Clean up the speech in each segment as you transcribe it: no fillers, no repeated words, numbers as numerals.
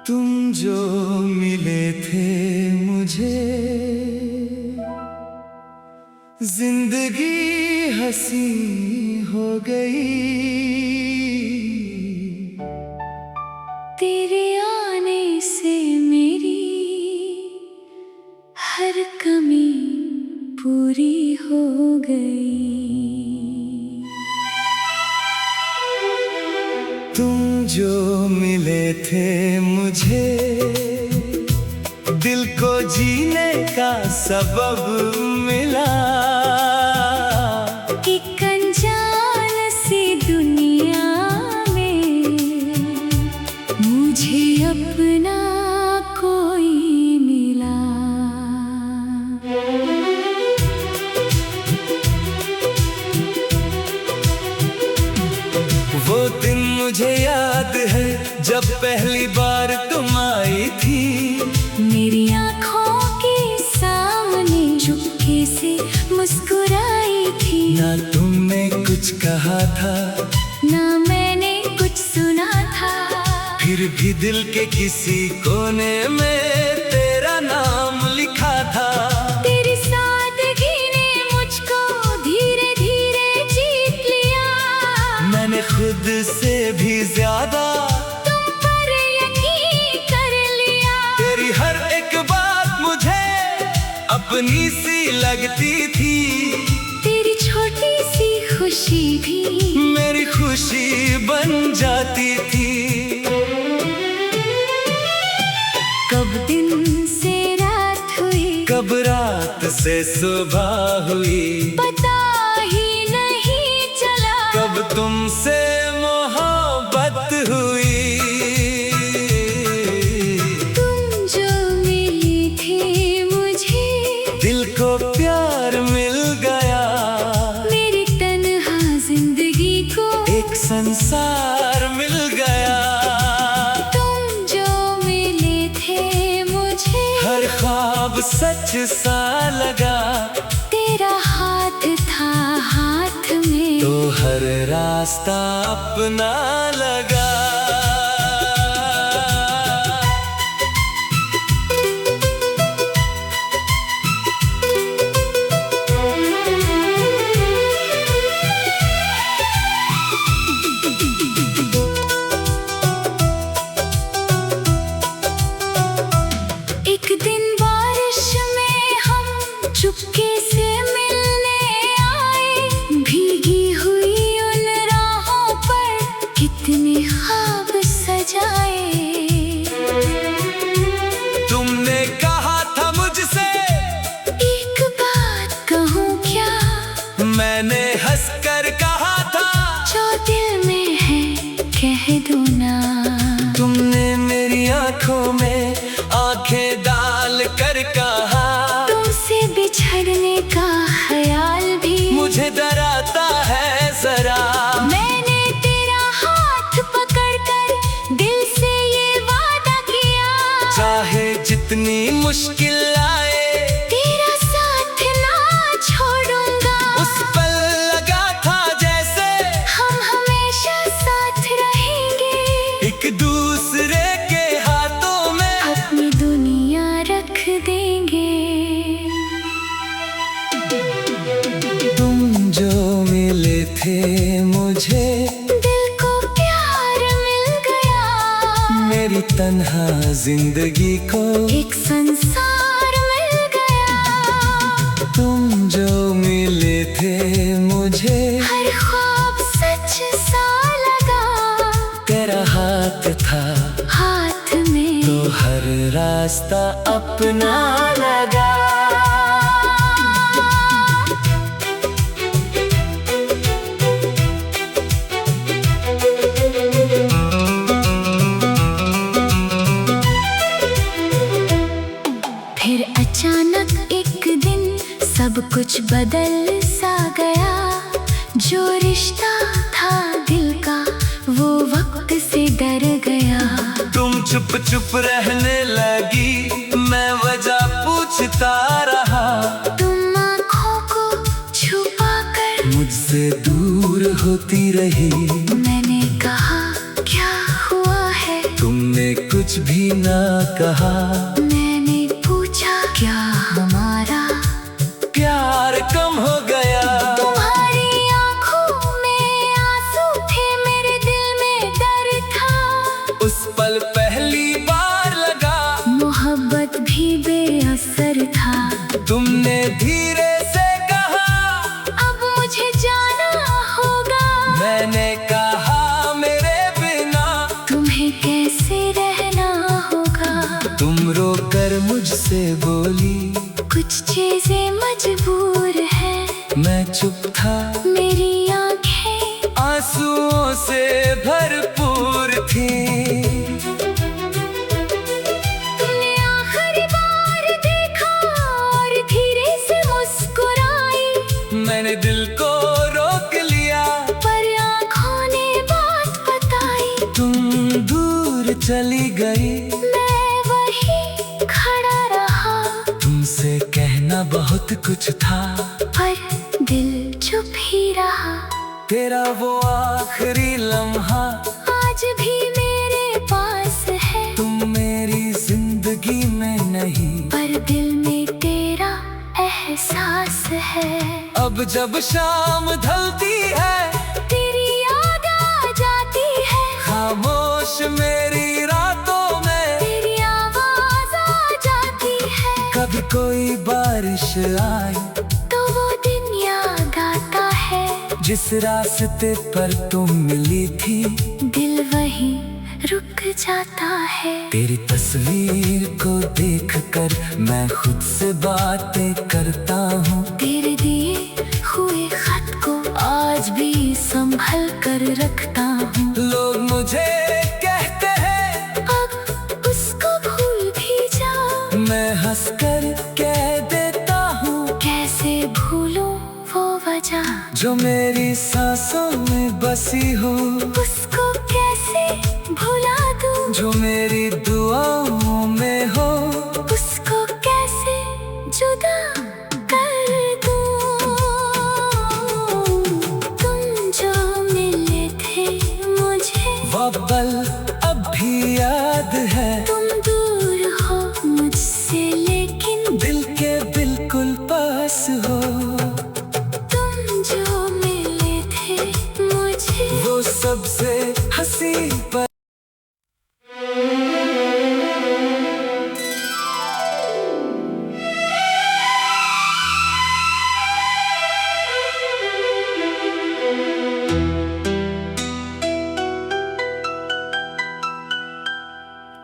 तुम जो मिले थे मुझे, जिंदगी हंसी हो गई। तेरे आने से मेरी हर कमी पूरी हो गई। तुम जो मिले थे मुझे, दिल को जीने का सबब मिला। एक अनजान सी दुनिया में मुझे अपना कोई मिला। वो दिन मुझे याद है जब पहली बार तुम आई थी। मेरी आँखों के सामने चुपके से मुस्कुराई थी। ना तुमने कुछ कहा था, ना मैंने कुछ सुना था, फिर भी दिल के किसी कोने में तेरा नाम लिखा था। तेरी सादगी ने मुझको धीरे धीरे जीत लिया। मैंने खुद से भी ज्यादा तुम पर यकीन कर लिया। तेरी हर एक बात मुझे अपनी सी लगती थी। तेरी छोटी सी खुशी भी मेरी खुशी बन जाती थी। कब दिन से रात हुई, कब रात से सुबह हुई, पता ही नहीं चला। कब तुमसे मोहब्बत हुई। तुम जो मिले थे मुझे, दिल को प्यार मिल गया। मेरी तन्हा जिंदगी को एक संसार मिल गया। तुम जो मिले थे मुझे, हर ख्वाब सच सा लगा। तेरा हाथ था हाथ में, तो हर रास्ता अपना लगा। एक दिन बारिश में हम चुपके से मिलने आए। भीगी हुई उन राहों पर कितने ख्वाब सजाए। तुमने कहा था मुझसे, एक बात कहूँ क्या, मैंने हंसकर कहा था, जो दिल में है कह दो ना। तुमने मेरी आंखों में आंखें डाल कर कहा, तुमसे बिछड़ने का ख्याल भी मुझे डराता है जरा। मैंने तेरा हाथ पकड़कर दिल से ये वादा किया, चाहे जितनी मुश्किल आए, तेरा साथ ना छोड़ूंगा। उस पल लगा था जैसे हम हमेशा साथ रहेंगे। एक दूसरे के हाथों में अपनी दुनिया रख देंगे। तुम जो मिले थे मुझे, दिल को प्यार मिल गया। मेरी तन्हा जिंदगी को एक संसार मिल गया। तुम जो मिले थे मुझे, हर ख्वाब सच सा लगा। तेरा हाथ था हाथ में, तो हर रास्ता अपना लगा। फिर अचानक एक दिन सब कुछ बदल सा गया। जो रिश्ता था दिल का वो वक्त से डर गया। तुम चुप चुप रहने लगी, मैं वजह पूछता रहा। तुम आँखों को छुपा कर मुझसे दूर होती रही। मैंने कहा क्या हुआ है। तुमने कुछ कुछ भी ना कहा। मैंने पूछा क्या हमारा प्यार कम हो गया। तुम्हारी आंखों में आंसू थे, मेरे दिल में दर्द था। उस पल पहली बार लगा मोहब्बत भी बेअसर था। तुमने धीरे से कहा अब मुझे जाना होगा। मैंने कहा मेरे बिना तुम्हें कैसे रहना होगा। तुम रोकर मुझसे बोली कुछ चीजें मजबूर है। मैं चुप था, मेरी आंखें आंसुओं से भरपूर थी। तुमने आखिरी बार देखा और धीरे से मुस्कुराई। मैंने दिल को रोक लिया पर आंखों ने बात बताई। तुम दूर चली गई। मैं वहीं खड़ा रहा तुमसे कहना बहुत कुछ था पर दिल चुप ही रहा। तेरा वो आखिरी लम्हा आज भी मेरे पास है। तुम मेरी जिंदगी में नहीं पर दिल में तेरा एहसास है। अब जब शाम ढलती है तेरी याद आ जाती है। खामोश मेरी रातों में तेरी आवाज आ जाती है। कभी कोई बारिश आए तो वो दिन याद आता है। जिस रास्ते पर तुम मिली थी दिल वहीं रुक जाता है। तेरी तस्वीर को देखकर मैं खुद से बातें करता हूँ। तेरे दिए हुए खत को आज भी संभल कर रखता हूँ। लोग मुझे कहते हैं अब उसको भूल भी जा। मैं हंसकर कह देता हूँ कैसे भूलूं वो वजह जो मेरी सांसों में बसी हो। उसको कैसे भुला दूं जो मेरी दुआओं में हो। उसको कैसे जुदा कर दूं। तुम जो मिले थे मुझे वो पल अब भी याद है। तुम दूर हो मुझसे लेकिन दिल के बिल्कुल पास हो। तुम जो मिले थे मुझे वो सबसे हंसी पर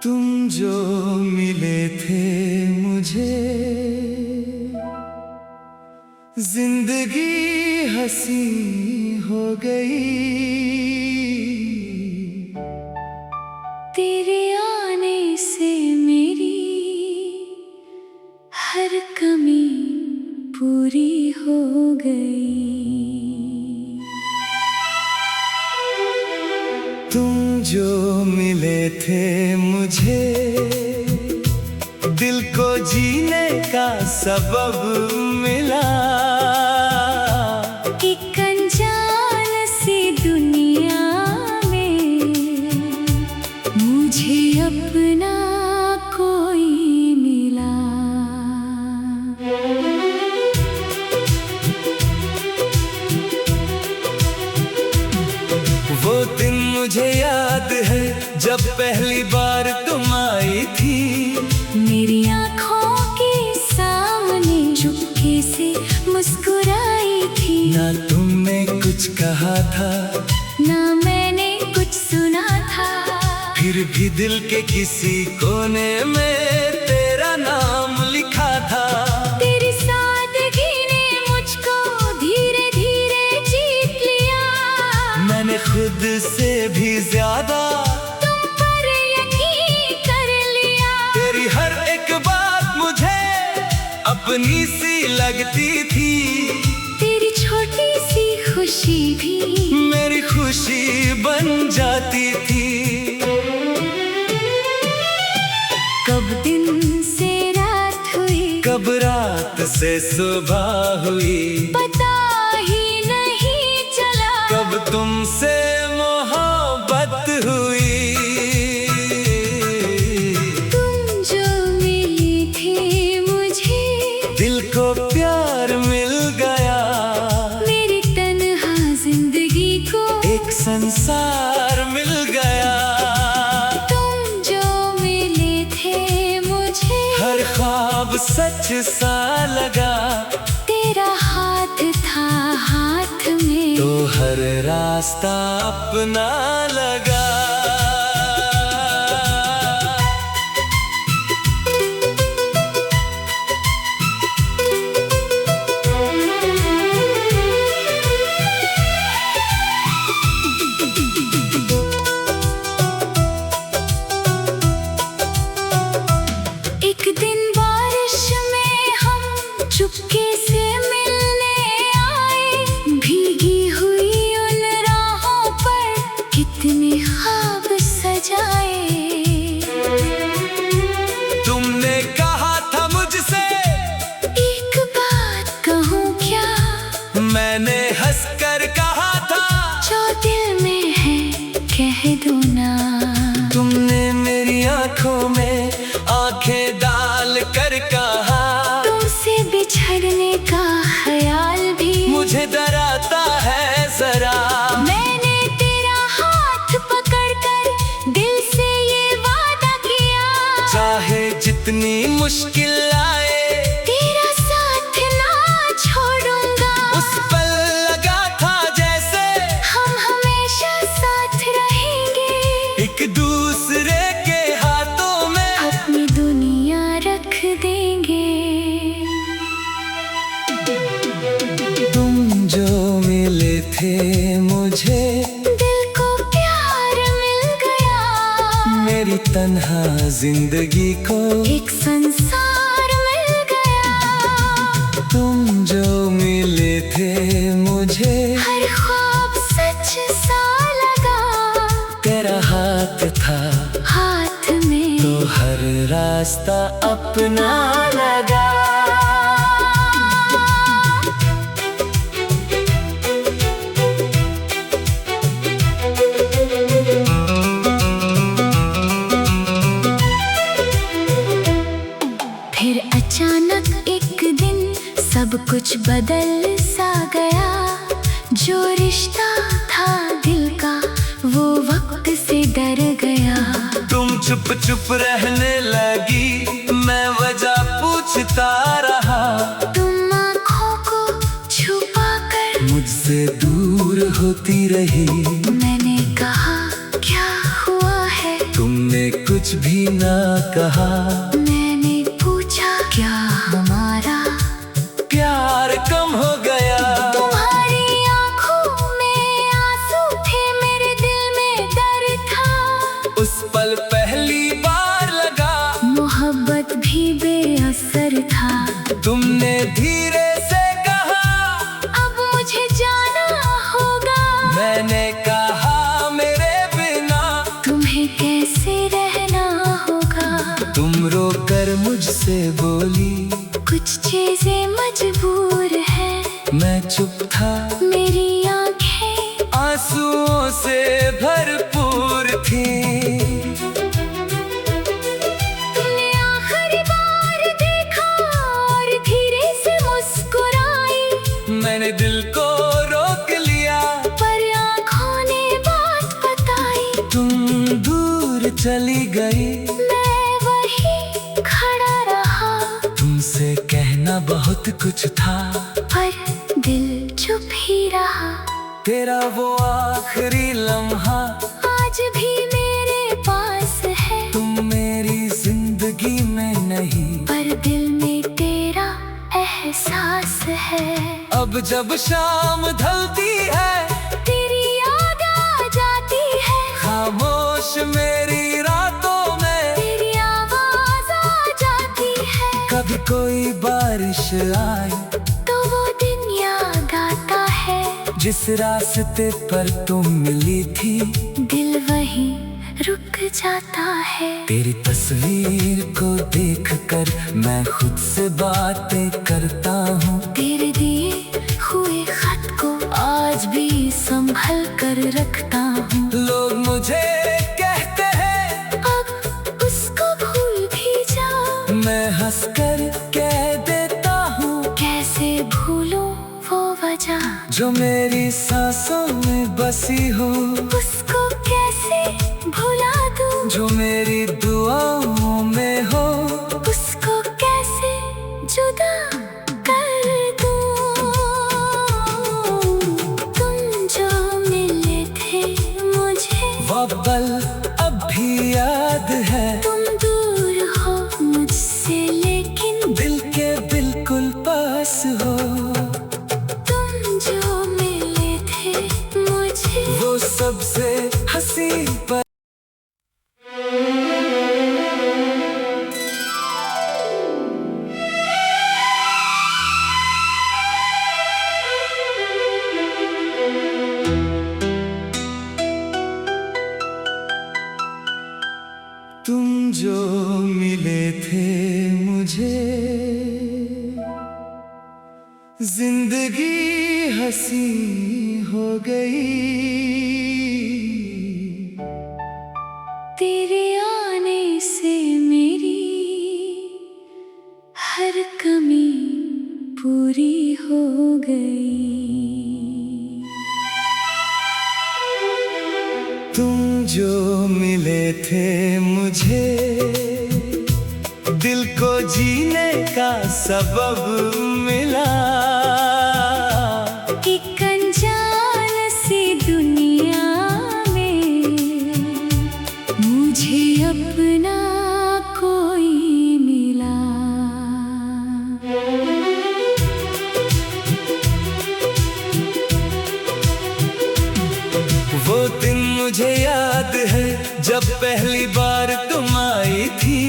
तुम जो मिले थे मुझे जिंदगी हंसी हो गई। तेरे आने से मेरी हर कमी पूरी हो गई। तुम जो मिले थे मुझे दिल को जीने का सबब मिला। एक अनजान सी दुनिया में मुझे अपना कोई मिला। वो दिन मुझे याद है जब पहली बार तुम आई थी। मेरी आँखों के सामने चुपके से मुस्कुराई थी। ना तुमने कुछ कहा था ना मैंने कुछ सुना था। फिर भी दिल के किसी कोने में तेरा नाम लिखा था। तेरी सादगी ने मुझको धीरे धीरे जीत लिया। मैंने खुद से भी ज्यादा तुम पर यकीन कर लिया। तेरी हर एक बात मुझे अपनी सी लगती थी। तेरी छोटी सी खुशी भी मेरी खुशी बन जाती थी। कब दिन से रात हुई कब रात से सुबह हुई पता ही नहीं चला। कब तुमसे मोहब्बत हुई। सच सा लगा। तेरा हाथ था हाथ में, तो हर रास्ता अपना लगा। एक दिन बारिश में हम चुपके से मिलने आए, भीगी हुई उन राहों पर कितने ख्वाब सजाए। तुमने कहा था मुझसे, एक बात कहूँ क्या, मैंने हंसकर कहा था, जो दिल में है कह दो ना। तुमने मेरी आंखों में आंखें डाल कर कहा, तुमसे बिछड़ने का ख्याल भी मुझे डराता है जरा। मैंने तेरा हाथ पकड़कर दिल से ये वादा किया, चाहे जितनी मुश्किल आए, तेरा साथ ना छोड़ूंगा। उस पल लगा था जैसे हम हमेशा साथ रहेंगे, एक दूसरे के हाथों में अपनी दुनिया रख देंगे। तुम जो मिले थे मुझे, दिल को प्यार मिल गया, मेरी तन्हा जिंदगी को एक संसार मिल गया। तुम जो मिले थे मुझे, हर ख्वाब सच सा लगा, तेरा हाथ था हाथ में, तो हर रास्ता अपना लगा। फिर अचानक एक दिन सब कुछ बदल सा गया। जो रिश्ता था दिल का वो वक्त से डर गया। तुम चुप चुप रहने लगी, मैं वजह पूछता रहा, तुम आँखों को छुपा कर मुझसे दूर होती रही। मैंने कहा क्या हुआ है, तुमने कुछ भी ना कहा, मैंने पूछा क्या हमारा प्यार कम हो गया। तुम्हारी आँखों में आंसू थे, मेरे दिल में दर्द था। उस पल पहली बार लगा, मोहब्बत भी बेअसर था। तुमने धीरे से कहा, अब मुझे जाना होगा। मैंने कहा मेरे बिना तुम्हें कैसे रहना होगा। तुम रोकर मुझसे बोली, कुछ चीजें मजबूर है। मैं चुप था, मेरी आंखें आंसुओं से भरपूर थी। तुमने आखिरी बार देखा और धीरे से मुस्कुराई। मैंने दिल को रोक लिया, पर आँखों ने बात बताई। तुम दूर चली गई, मैं वहीं खड़ा रहा, तुमसे कहना बहुत कुछ था, पर दिल चुप ही रहा। तेरा वो आखिरी लम्हा आज भी मेरे पास है, तुम मेरी जिंदगी में नहीं, पर दिल में तेरा एहसास है। अब जब शाम ढलती है, तेरी याद आ जाती है। खामोश मेरी रातों में तेरी आवाज आ जाती है। कभी कोई बारिश आए, तो वो दिन याद आता है। जिस रास्ते पर तुम मिली थी, दिल वहीं रुक जाता है। तेरी तस्वीर को देखकर मैं खुद से बातें करता हूँ। तेरे दिए हुए खत को आज भी संभल कर रखता हूँ। लोग मुझे कहते हैं, अब उसको भूल भी जा। मैं हंसकर कह देता हूँ, कैसे भूलूं वो वजह जो मेरी सांसों में बसी हो, उसको कैसे भुला दूं। जो मेरी दुआओं में हो, उसको कैसे याद है। तुम दूर हो मुझसे लेकिन दिल के बिल्कुल पास हो। तुम जो मिले थे मुझे वो सबसे हंसी पल। तुम जो मिले थे मुझे, जिंदगी हंसी हो गई। तेरे आने से मेरी हर कमी पूरी हो गई। तुम जो मिले थे मुझे, दिल को जीने का सबब मिला। एक अनजान सी दुनिया में मुझे अपना कोई मिला। वो दिन मुझे याद है जब पहली बार तुम आई थी।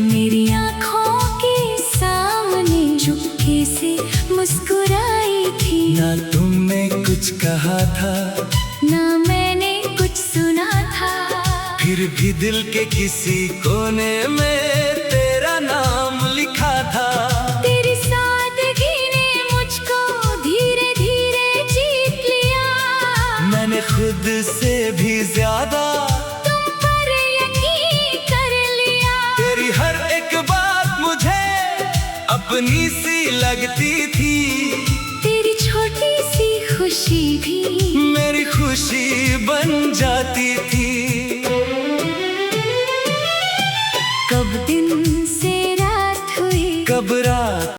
मेरी आँखों के सामने चुपके से मुस्कुराई थी। ना तुमने कुछ कहा था, ना मैंने कुछ सुना था, फिर भी दिल के किसी कोने में तेरा नाम लिखा था। तेरी सादगी ने मुझको धीरे धीरे जीत लिया। मैंने खुद से भी ज्यादा तुम पर यकीन कर लिया। तेरी हर एक बात मुझे अपनी सी लगती थी। तेरी छोटी सी खुशी भी मेरी खुशी बन जाती थी। कब दिन से रात हुई, कब रात